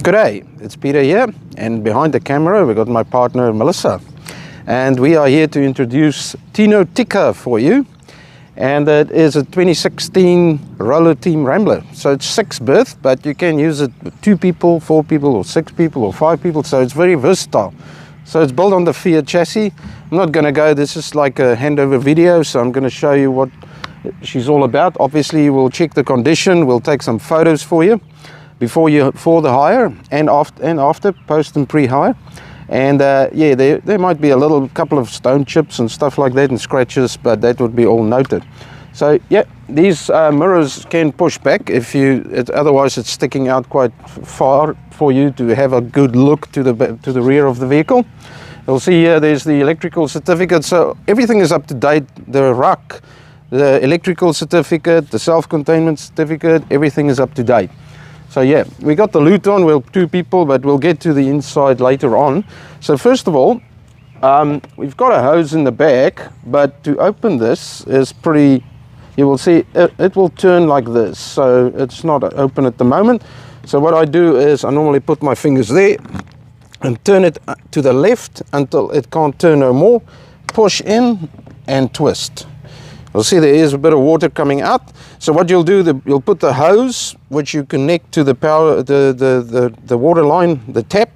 G'day, it's Peter here, and behind the camera we got my partner Melissa, and we are here to introduce Tino Tika for you. And it is a 2016 roller team Rambler. So it's 6 berth, but you can use it with 2 people, 4 people, or 6 people, or 5 people. So it's very versatile. So it's built on the Fiat chassis. I'm not going to go, this is like a handover video, so I'm going to show you what she's all about. Obviously we'll check the condition, we'll take some photos for you before the hire and after, post and pre-hire. And yeah, there might be a couple of stone chips and stuff like that and scratches, but that would be all noted. So yeah, these mirrors can push back otherwise it's sticking out quite far for you to have a good look to the rear of the vehicle. You'll see here there's the electrical certificate, so everything is up to date. The ruck, the electrical certificate, the self-containment certificate, everything is up to date. So yeah, we got the loot on, we're 2 people, but we'll get to the inside later on. So first of all, we've got a hose in the back, but to open this is pretty, you will see it will turn like this. So it's not open at the moment. So what I do is I normally put my fingers there and turn it to the left until it can't turn no more. Push in and twist. You'll see there is a bit of water coming out. So what you'll do, you'll put the hose, which you connect to the power, the water line, the tap,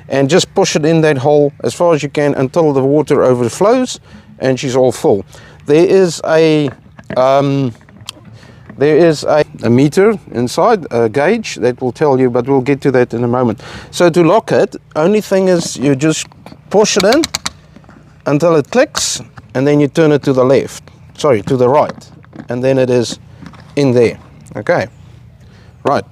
and just push it in that hole as far as you can until the water overflows and she's all full. There is a meter inside, a gauge that will tell you, but we'll get to that in a moment. So to lock it, only thing is you just push it in until it clicks, and then you turn it to the left. Sorry, to the right, and then it is in there. Okay, right,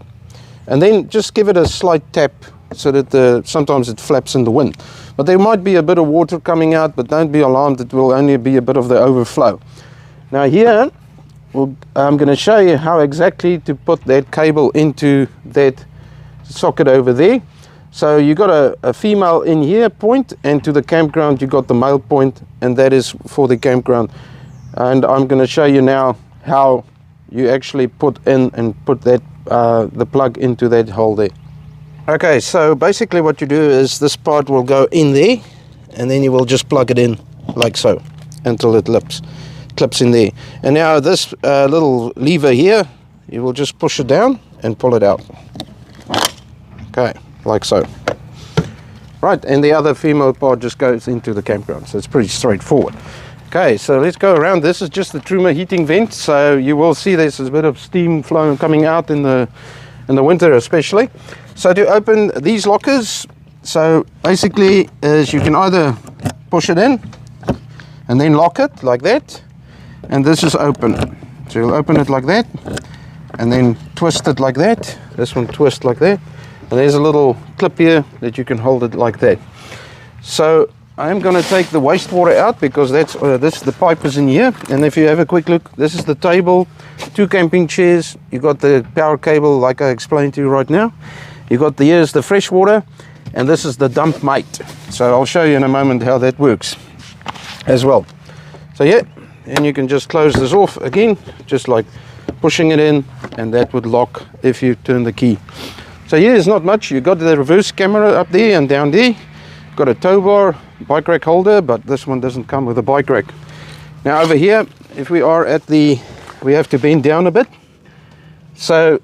and then just give it a slight tap so that sometimes it flaps in the wind, but there might be a bit of water coming out, but don't be alarmed, it will only be a bit of the overflow. Now here I'm going to show you how exactly to put that cable into that socket over there. So you got a female in here point, and to the campground you got the male point, and that is for the campground. And I'm going to show you now how you actually put in and put that the plug into that hole there. Okay, so basically what you do is this part will go in there, and then you will just plug it in like so until it clips in there. And now this little lever here, you will just push it down and pull it out. Okay, like so. Right, and the other female part just goes into the campground, so it's pretty straightforward. Okay, so let's go around. This is just the Truma heating vent, so you will see there's a bit of steam flowing coming out in the winter especially. So to open these lockers, so basically is you can either push it in and then lock it like that, and this is open. So you'll open it like that and then twist it like that. This one twist like that, and there's a little clip here that you can hold it like that. So I'm going to take the wastewater out because the pipe is in here, and if you have a quick look, this is the table, 2 camping chairs, you got the power cable like I explained to you right now, you got here's the fresh water, and this is the dump mate. So I'll show you in a moment how that works as well. So yeah, and you can just close this off again, just like pushing it in, and that would lock if you turn the key. So yeah, there's not much. You got the reverse camera up there and down there, got a tow bar, bike rack holder, but this one doesn't come with a bike rack. Now over here, if we are at we have to bend down a bit. So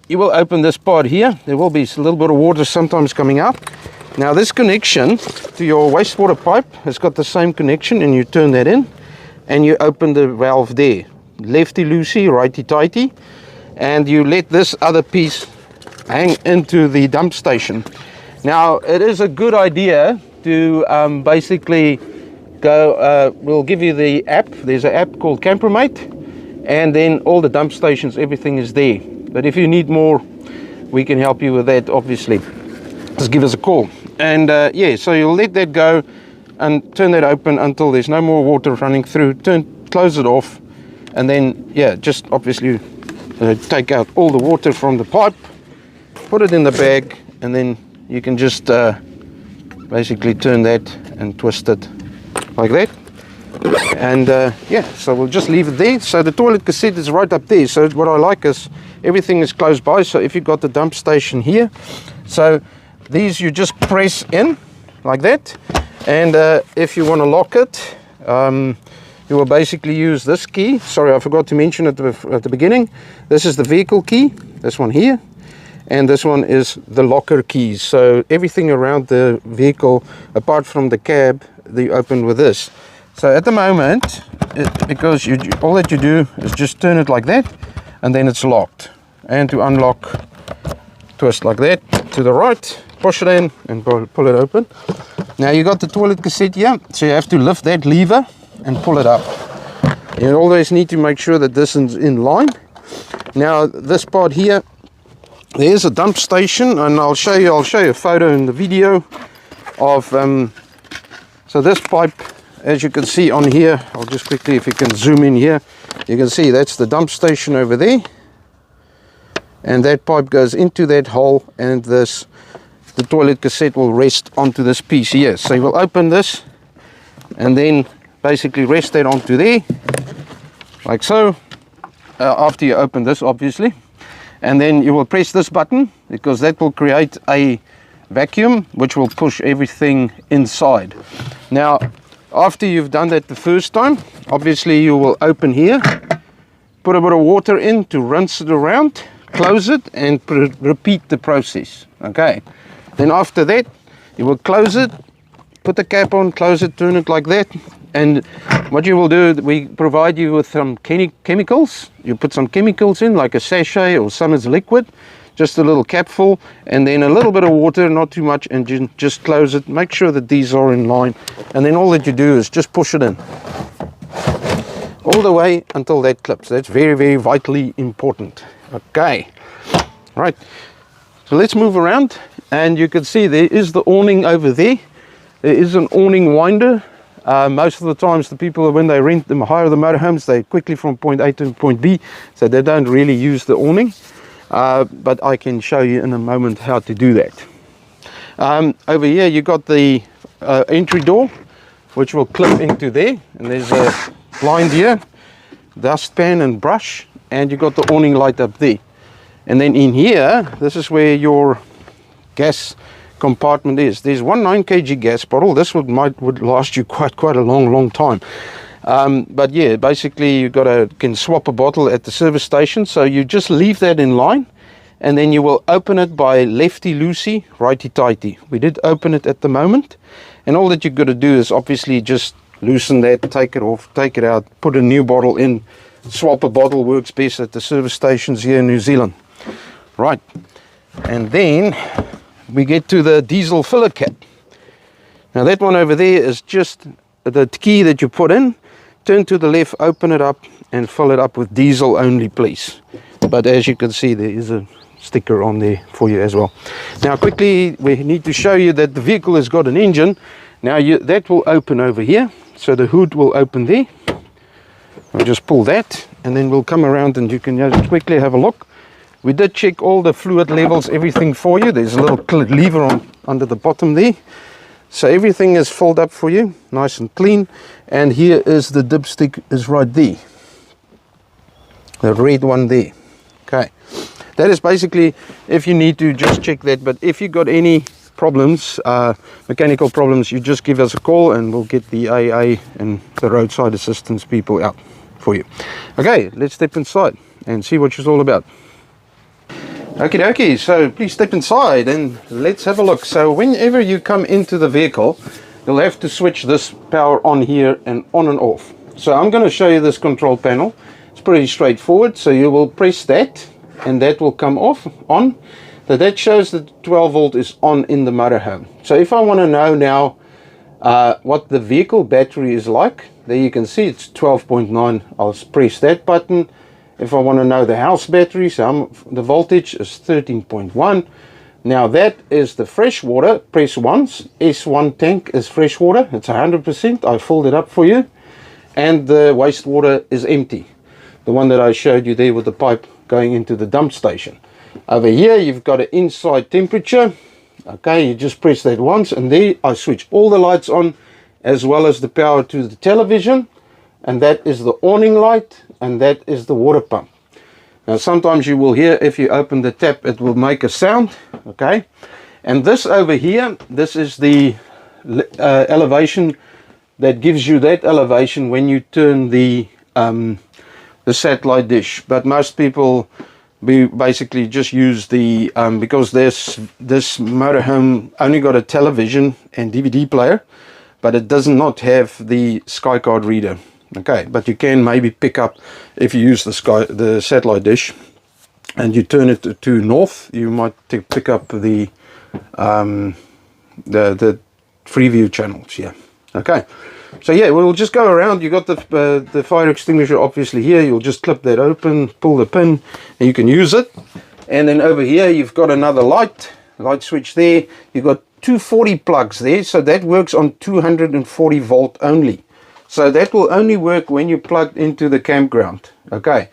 you will open this part here. There will be a little bit of water sometimes coming out. Now this connection to your wastewater pipe has got the same connection, and you turn that in and you open the valve there. Lefty loosey, righty tighty, and you let this other piece hang into the dump station. Now it is a good idea to basically go, we'll give you the app. There's an app called Campermate, and then all the dump stations, everything is there. But if you need more, we can help you with that, obviously. Just give us a call. And yeah, so you'll let that go and turn that open until there's no more water running through. Close it off, and then yeah, just obviously take out all the water from the pipe, put it in the bag, and then you can just basically turn that and twist it like that. And yeah, so we'll just leave it there. So the toilet cassette is right up there. So what I like is everything is close by. So if you've got the dump station here, So these you just press in like that, and if you want to lock it, you will basically use this key. Sorry, I forgot to mention at the beginning. This is the vehicle key, this one here, and this one is the locker keys. So everything around the vehicle, apart from the cab, they open with this. So at the moment, because all that you do is just turn it like that, and then it's locked. And to unlock, twist like that to the right, push it in, and pull it open. Now you got the toilet cassette here, so you have to lift that lever and pull it up. You always need to make sure that this is in line. Now this part here, there's a dump station, and I'll show you a photo in the video of so this pipe, as you can see on here, I'll just quickly, if you can zoom in here, you can see that's the dump station over there, and that pipe goes into that hole, and the toilet cassette will rest onto this piece here. So you will open this and then basically rest that onto there like so, after you open this obviously, and then you will press this button, because that will create a vacuum which will push everything inside. Now after you've done that the first time, obviously you will open here, put a bit of water in to rinse it around, close it, and repeat the process. Okay, then after that you will close it, put the cap on, close it, turn it like that, and what you will do, we provide you with some chemicals. You put some chemicals in, like a sachet, or some is liquid, just a little cap full, and then a little bit of water, not too much, and just close it. Make sure that these are in line, and then all that you do is just push it in all the way until that clips. That's very, very vitally important. Okay, right, so let's move around, and you can see there is the awning over there. There is an awning winder. Most of the times the people, when they rent them, hire the motorhomes, they quickly from point A to point B, so they don't really use the awning, but I can show you in a moment how to do that. Over here you got the entry door, which will clip into there, and there's a blind here, dustpan and brush, and you got the awning light up there. And then in here, this is where your gas compartment is. There's one 9 kg gas bottle. This would last you quite a long time. But yeah, basically you can swap a bottle at the service station. So you just leave that in line, and then you will open it by lefty loosey, righty tighty. We did open it at the moment, and all that you've got to do is obviously just loosen that, take it off, take it out, put a new bottle in. Swap a bottle works best at the service stations here in New Zealand. Right, and then we get to the diesel filler cap. Now that one over there is just the key that you put in, turn to the left, open it up, and fill it up with diesel only, please. But as you can see, there is a sticker on there for you as well. Now quickly, we need to show you that the vehicle has got an engine. Now that will open over here, so the hood will open there. I'll just pull that, and then we'll come around and you can just quickly have a look. We did check all the fluid levels, everything for you. There's a little lever under the bottom there. So everything is filled up for you, nice and clean. And here is the dipstick, is right there. The red one there. Okay. That is basically, if you need to just check that. But if you got any problems, mechanical problems, you just give us a call and we'll get the AA and the roadside assistance people out for you. Okay, let's step inside and see what she's all about. Okay, so please step inside and let's have a look. So whenever you come into the vehicle, you'll have to switch this power on here and on and off. So I'm going to show you this control panel. It's pretty straightforward. So you will press that and that will come on. So that shows that 12 volt is on in the motorhome. So if I want to know now what the vehicle battery is like, there you can see it's 12.9. I'll press that button. If I want to know the house battery, so the voltage is 13.1. Now that is the fresh water. Press once. S1 tank is fresh water. It's 100%. I filled it up for you. And the wastewater is empty. The one that I showed you there with the pipe going into the dump station. Over here you've got an inside temperature. Okay, you just press that once, and there I switch all the lights on, as well as the power to the television. And that is the awning light, and that is the water pump. Now sometimes you will hear, if you open the tap, it will make a sound. Okay, And this over here, this is the elevation that gives you that elevation when you turn the satellite dish. But most people basically just use the because this motorhome only got a television and DVD player, but it does not have the Sky Card reader. Okay, but you can maybe pick up, if you use the satellite dish and you turn it to north, you might pick up the Freeview channels. Yeah. Okay, so yeah, we'll just go around. You got the fire extinguisher obviously here. You'll just clip that open, pull the pin, and you can use it. And then over here you've got another light switch there. You've got 240 plugs there, so that works on 240 volt only. So that will only work when you plug into the campground. Okay,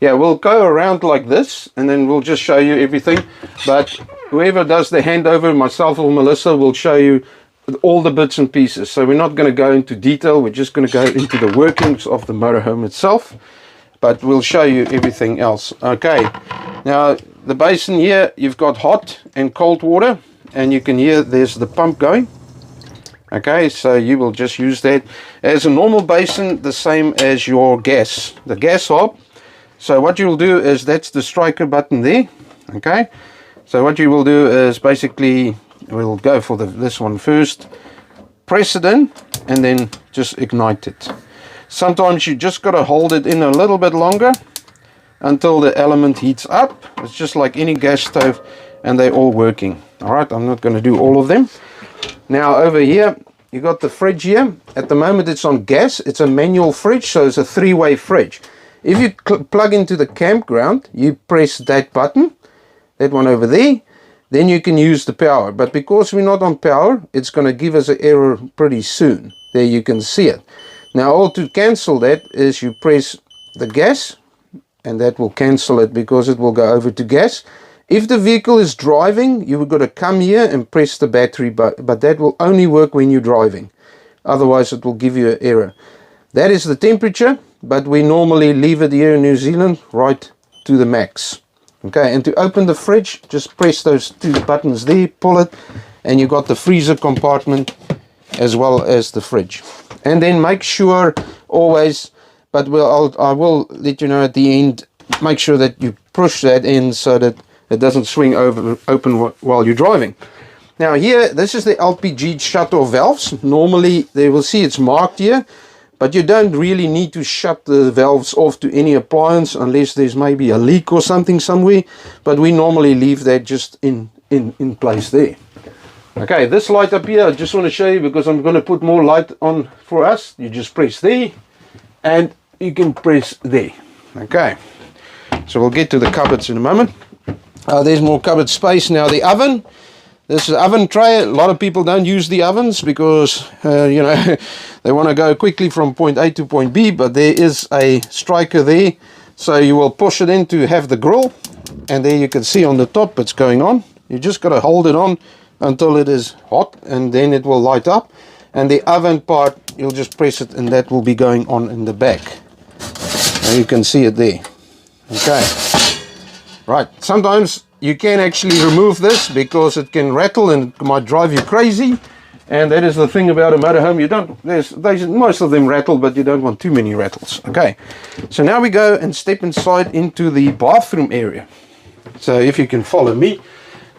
yeah, we'll go around like this and then we'll just show you everything. But whoever does the handover, myself or Melissa, will show you all the bits and pieces. So we're not going to go into detail, we're just going to go into the workings of the motorhome itself, but we'll show you everything else. Okay, now the basin here, you've got hot and cold water, and you can hear there's the pump going. Okay, so you will just use that as a normal basin, the same as your gas, the gas hob. So what you will do is, that's the striker button there. Okay, so what you will do is basically, we'll go for this one first, press it in and then just ignite it. Sometimes you just got to hold it in a little bit longer until the element heats up. It's just like any gas stove, and they're all working. All right, I'm not going to do all of them. Now over here you got the fridge here. At the moment it's on gas, it's a manual fridge, so it's a three-way fridge. If you plug into the campground, you press that button, that one over there, then you can use the power. But because we're not on power, it's going to give us an error pretty soon. There you can see it. Now all to cancel that is you press the gas, and that will cancel it because it will go over to gas. If the vehicle is driving, you've got to come here and press the battery, but that will only work when you're driving. Otherwise it will give you an error. That is the temperature, but we normally leave it here in New Zealand right to the max. Okay, and to open the fridge, just press those two buttons there, pull it, and you got the freezer compartment as well as the fridge. And then make sure always, but I will let you know at the end, make sure that you push that in so that it doesn't swing open while you're driving. Now here, this is the LPG shut-off valves. Normally they will see it's marked here, but you don't really need to shut the valves off to any appliance unless there's maybe a leak or something somewhere, but we normally leave that just in place there. Okay, this light up here, I just want to show you because I'm going to put more light on for us. You just press there and you can press there. Okay, so we'll get to the cupboards in a moment. There's more cupboard space. Now the oven, this is oven tray. A lot of people don't use the ovens because you know, they want to go quickly from point A to point B, but there is a striker there, so you will push it in to have the grill, and there you can see on the top it's going on. You just got to hold it on until it is hot, and then it will light up. And the oven part, you'll just press it and that will be going on in the back. And you can see it there. Okay, right, sometimes you can actually remove this because it can rattle and it might drive you crazy, and that is the thing about a motorhome. You don't, most of them rattle, but you don't want too many rattles. Okay, so now we go and step inside into the bathroom area. So if you can follow me,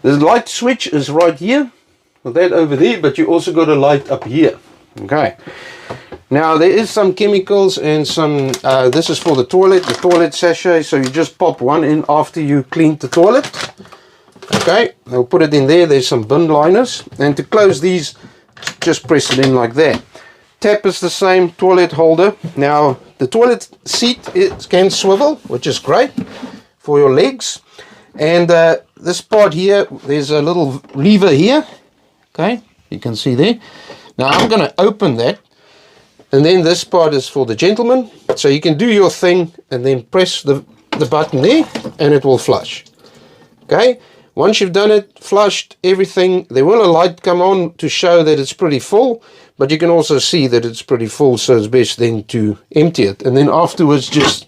the light switch is right here, with that over there, but you also got a light up here. Okay, now there is some chemicals and some this is for the toilet sachet, so you just pop one in after you clean the toilet. Okay, I'll put it in there. There's some bin liners, and to close these, just press it in like that. Tap is the same, toilet holder. Now the toilet seat, it can swivel, which is great for your legs. And this part here, there's a little lever here. Okay, you can see there. Now I'm going to open that, and then this part is for the gentleman, so you can do your thing and then press the button there and it will flush. Okay, once you've done it, flushed everything, there will a light come on to show that it's pretty full, but you can also see that it's pretty full, so it's best then to empty it, and then afterwards just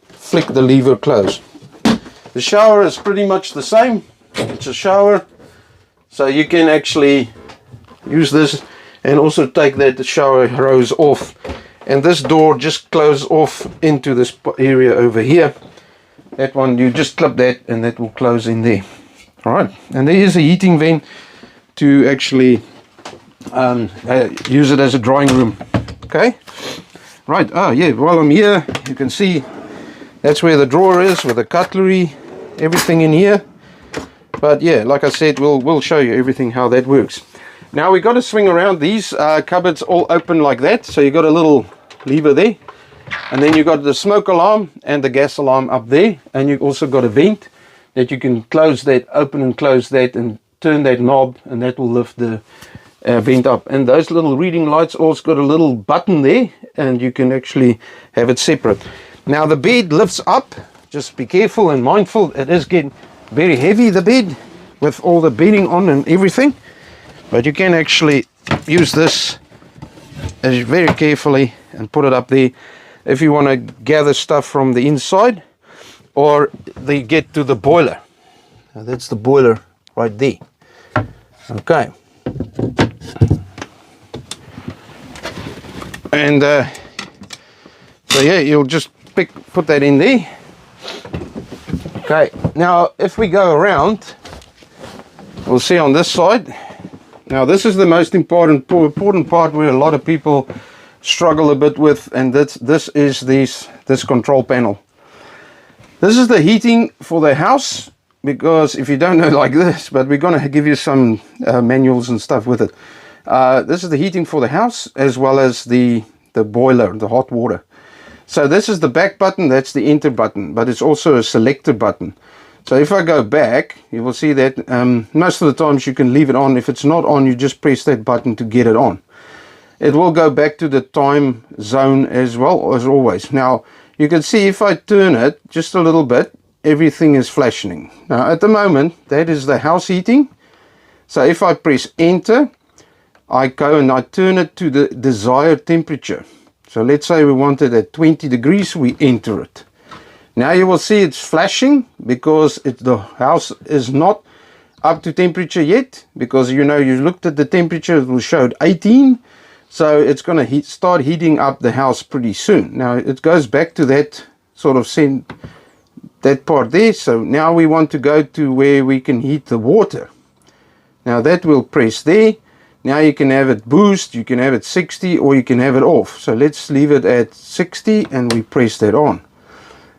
flick the lever close. The shower is pretty much the same. It's a shower, So you can actually use this and also take that shower hose off. And this door just closes off into this area over here. That one, you just clip that and that will close in there. Alright, and there is a heating vent to actually use it as a drying room. Okay, right, oh yeah, while I'm here, you can see that's where the drawer is with the cutlery, everything in here. But yeah, like I said, we'll show you everything how that works. Now we got to swing around. These cupboards all open like that, so you got a little lever there, and then you got the smoke alarm and the gas alarm up there, and you also got a vent that you can close that, open and close that, and turn that knob, and that will lift the vent up. And those little reading lights also got a little button there, and you can actually have it separate. Now the bed lifts up. Just be careful and mindful. It is getting very heavy, the bed, with all the bedding on and everything. But you can actually use this very carefully and put it up there if you want to gather stuff from the inside, or they get to the boiler. Now that's the boiler right there. Okay. And so yeah, you'll just put that in there. Okay, now if we go around, we'll see on this side. Now this is the most important part where a lot of people struggle a bit with, and this is this control panel. This is the heating for the house, because if you don't know like this, but we're going to give you some manuals and stuff with it. This is the heating for the house, as well as the boiler, the hot water. So this is the back button, that's the enter button, but it's also a selector button. So if I go back, you will see that most of the times you can leave it on. If it's not on, you just press that button to get it on. It will go back to the time zone as well as always. Now you can see if I turn it just a little bit, everything is flashing. Now at the moment, that is the house heating. So if I press enter, I go and I turn it to the desired temperature. So let's say we want it at 20 degrees, we enter it. Now you will see it's flashing because the house is not up to temperature yet, because you know you looked at the temperature, it will show 18. So it's going to start heating up the house pretty soon. Now it goes back to that sort of that part there. So now we want to go to where we can heat the water. Now that will press there. Now you can have it boost, you can have it 60, or you can have it off. So let's leave it at 60 and we press that on.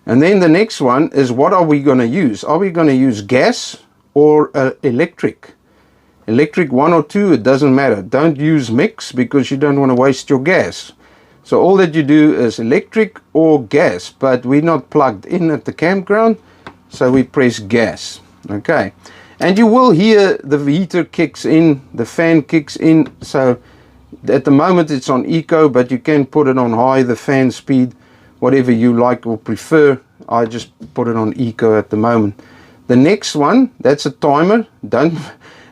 And then the next one is, what are we going to use? Are we going to use gas or electric? Electric 1 or 2, it doesn't matter. Don't use mix, because you don't want to waste your gas. So all that you do is electric or gas, but we're not plugged in at the campground, so we press gas. Okay. And you will hear the heater kicks in, the fan kicks in. So at the moment it's on eco, but you can put it on high, the fan speed, whatever you like or prefer. I just put it on eco at the moment. The next one, that's a timer. Don't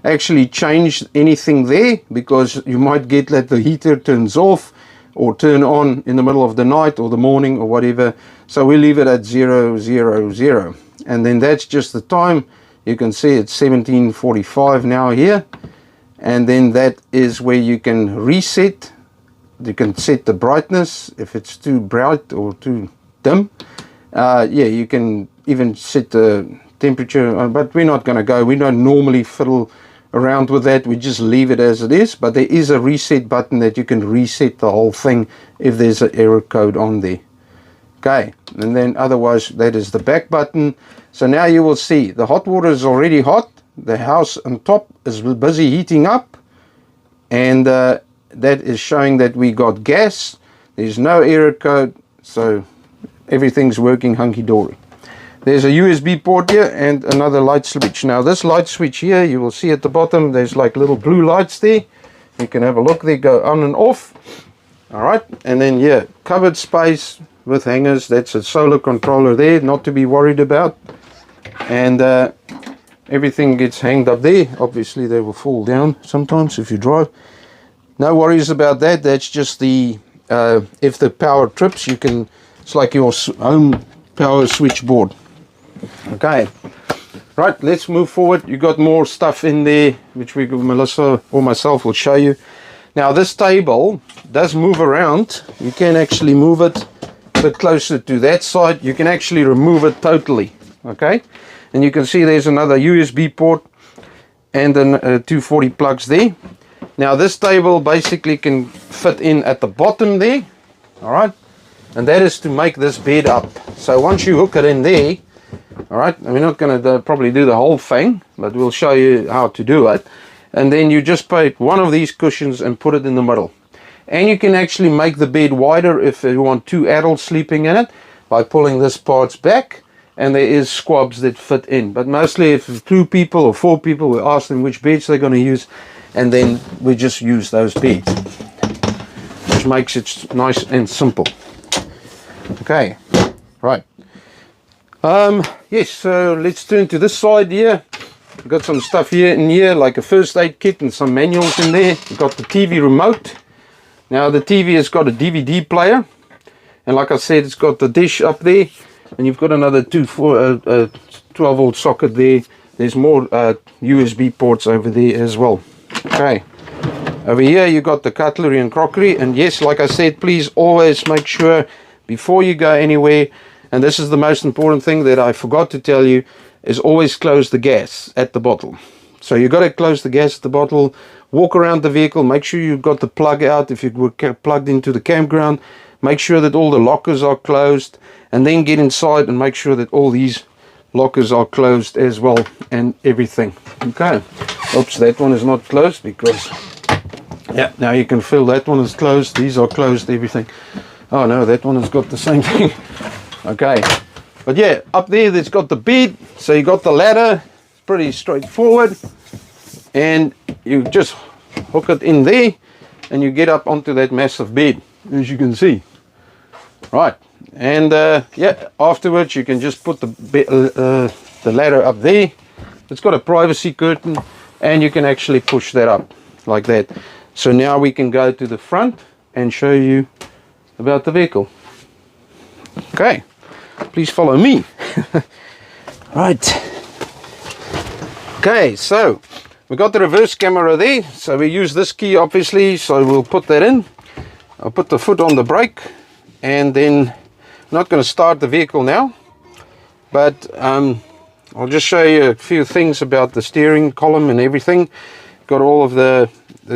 actually change anything there, because you might get that the heater turns off or turn on in the middle of the night or the morning or whatever. So we leave it at 000, and then that's just the time. You can see it's 17:45 now here, and then that is where you can reset. You can set the brightness if it's too bright or too dim. Yeah, you can even set the temperature, but we're not going to go. We don't normally fiddle around with that. We just leave it as it is, but there is a reset button that you can reset the whole thing if there's an error code on there. Okay, and then otherwise that is the back button. So now you will see the hot water is already hot. The house on top is busy heating up, and that is showing that we got gas. There's no error code, so everything's working hunky-dory. There's a USB port here and another light switch. Now this light switch here, you will see at the bottom, there's like little blue lights there. You can have a look, they go on and off. Alright, and then yeah, cupboard space with hangers. That's a solar controller there, not to be worried about. And everything gets hanged up there. Obviously they will fall down sometimes if you drive. No worries about that. That's just the if the power trips, you can, it's like your home power switchboard. Okay, Right, let's move forward. You got more stuff in there, which Melissa or myself will show you. Now this table does move around. You can actually move it a bit closer to that side. You can actually remove it totally, okay? And you can see there's another USB port and then 240 plugs there. Now this table basically can fit in at the bottom there, all right? And that is to make this bed up. So once you hook it in there, all right, and we're not going to probably do the whole thing, but we'll show you how to do it. And then you just take one of these cushions and put it in the middle. And you can actually make the bed wider if you want 2 adults sleeping in it by pulling this parts back. And there is squabs that fit in. But mostly if 2 people or 4 people, we ask them which beds they're going to use. And then we just use those beds, which makes it nice and simple. Okay, right. Yes, so let's turn to this side here. We've got some stuff here, like a first aid kit and some manuals in there. We've got the TV remote. Now the TV has got a DVD player, and like I said, it's got the dish up there, and you've got another 12-volt socket there. There's more USB ports over there as well. Okay, over here you got the cutlery and crockery, and yes, like I said, please always make sure before you go anywhere, and this is the most important thing that I forgot to tell you, is always close the gas at the bottle. So you got to close the gas at the bottle, walk around the vehicle, make sure you've got the plug out if you were plugged into the campground, make sure that all the lockers are closed, and then get inside and make sure that all these lockers are closed as well and everything. Okay, oops, that one is not closed because, yeah, now you can feel that one is closed, these are closed, everything. Oh no, that one has got the same thing. Okay, but yeah, up there that's got the bed, so you got the ladder, pretty straightforward, and you just hook it in there and you get up onto that massive bed, as you can see. Right, and yeah, afterwards you can just put the ladder up there. It's got a privacy curtain, and you can actually push that up like that. So now we can go to the front and show you about the vehicle. Okay, please follow me. Right. Okay, so we got the reverse camera there, so we use this key obviously, so we'll put that in. I'll put the foot on the brake, and then I'm not going to start the vehicle now, but I'll just show you a few things about the steering column and everything. Got all of the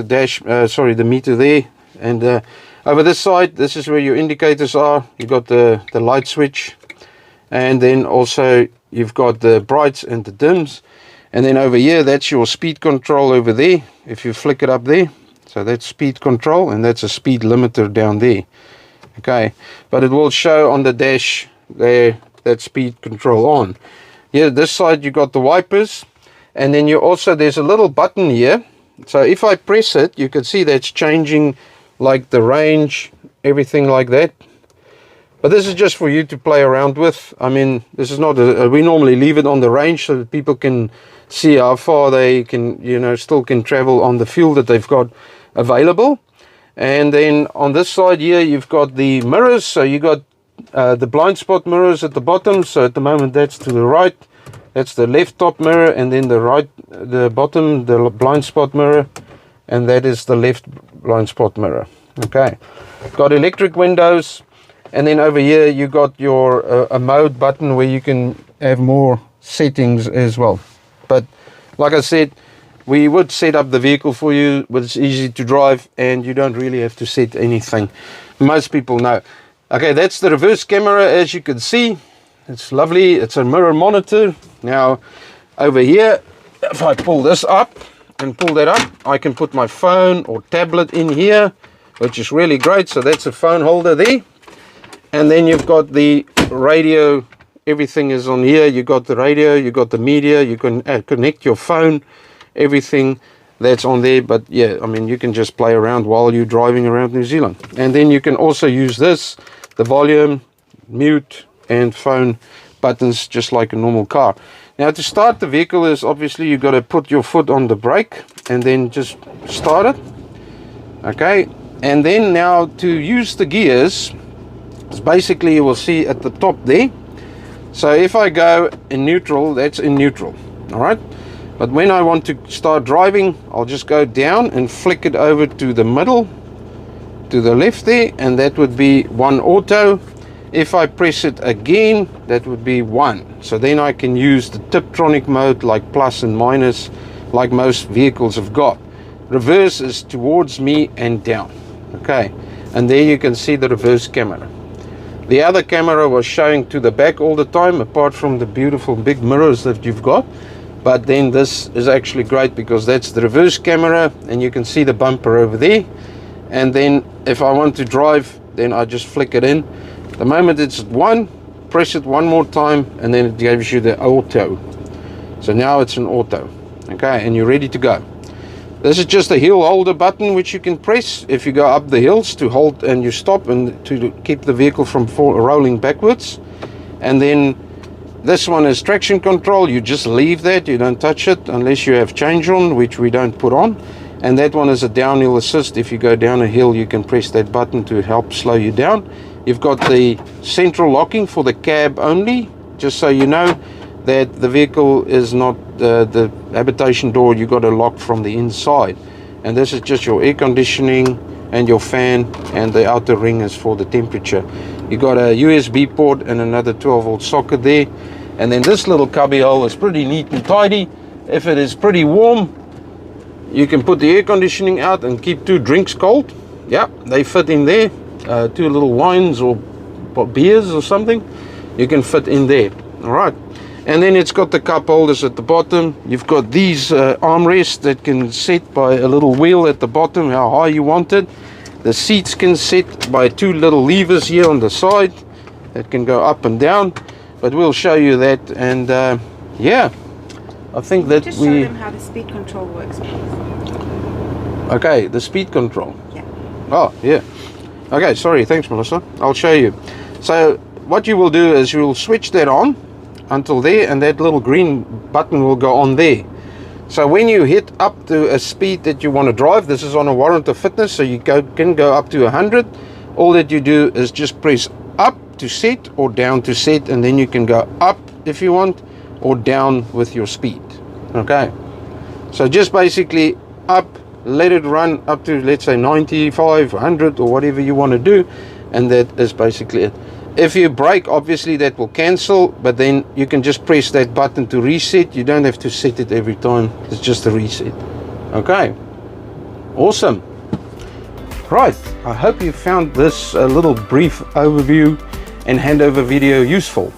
dash, the meter there, and over this side, this is where your indicators are. You've got the light switch, and then also you've got the brights and the dims. And then over here, that's your speed control over there. If you flick it up there, so that's speed control, and that's a speed limiter down there. Okay, but it will show on the dash there that speed control on. Here, this side you got the wipers, and then you also, there's a little button here. So if I press it, you can see that's changing like the range, everything like that. But this is just for you to play around with. I mean, this is not we normally leave it on the range so that people can see how far they can, you know, still can travel on the fuel that they've got available. And then on this side here, you've got the mirrors. So you got the blind spot mirrors at the bottom. So at the moment, that's to the right. That's the left top mirror, and then the bottom, the blind spot mirror, and that is the left blind spot mirror. Okay, got electric windows, and then over here you got your a mode button where you can have more settings as well. But like I said, we would set up the vehicle for you, but it's easy to drive and you don't really have to set anything. Most people know. Okay, that's the reverse camera, as you can see. It's lovely. It's a mirror monitor. Now over here, if I pull this up and pull that up, I can put my phone or tablet in here, which is really great. So that's a phone holder there. And then you've got the radio. Everything is on here. You got the radio, you got the media, you can connect your phone, everything that's on there. But yeah, I mean, you can just play around while you're driving around New Zealand. And then you can also use this, the volume, mute, and phone buttons, just like a normal car. Now to start the vehicle is obviously you've got to put your foot on the brake and then just start it. Okay, and then now to use the gears, it's basically, you will see at the top there, So if I go in neutral, that's in neutral, all right? But when I want to start driving, I'll just go down and flick it over to the middle, to the left there, and that would be 1 auto. If I press it again, that would be 1. So then I can use the Tiptronic mode like plus and minus, like most vehicles have got. Reverse is towards me and down. Okay, and there you can see the reverse camera. The other camera was showing to the back all the time, apart from the beautiful big mirrors that you've got. But then this is actually great because that's the reverse camera, and you can see the bumper over there. And then if I want to drive, then I just flick it in. The moment it's at 1, press it one more time, and then it gives you the auto. So now it's an auto. Okay, and you're ready to go. This is just a hill holder button which you can press if you go up the hills to hold and you stop, and to keep the vehicle from rolling backwards. And then this one is traction control. You just leave that, you don't touch it unless you have change on, which we don't put on. And that one is a downhill assist. If you go down a hill, you can press that button to help slow you down. You've got the central locking for the cab only, just so you know that the vehicle is not the habitation door. You got to lock from the inside. And this is just your air conditioning and your fan, and the outer ring is for the temperature. You got a USB port and another 12-volt socket there. And then this little cubby hole is pretty neat and tidy. If it is pretty warm, you can put the air conditioning out and keep 2 drinks cold. Yeah, they fit in there. 2 little wines or beers or something, you can fit in there. All right. And then it's got the cup holders at the bottom. You've got these armrests that can set by a little wheel at the bottom, how high you want it. The seats can set by 2 little levers here on the side that can go up and down, but we'll show you that. And yeah, I think that just show them how the speed control works, please. Okay, the speed control. Yeah. Oh, yeah. Okay, sorry, thanks Melissa. I'll show you. So what you will do is you will switch that on until there, and that little green button will go on there. So when you hit up to a speed that you want to drive, this is on a warrant of fitness, so you can go up to 100. All that you do is just press up to set or down to set, and then you can go up if you want, or down with your speed. Okay, so just basically up, let it run up to, let's say, 95, 100, or whatever you want to do, and that is basically it. If you brake, obviously that will cancel, but then you can just press that button to reset. You don't have to set it every time, it's just a reset. Okay, awesome. Right, I hope you found this little brief overview and handover video useful.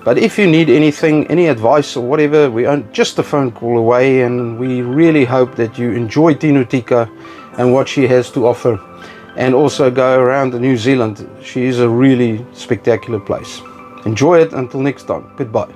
But if you need anything, any advice or whatever, we are just a phone call away, and we really hope that you enjoy Tino Tika and what she has to offer. And also go around New Zealand. She is a really spectacular place. Enjoy it until next time. Goodbye.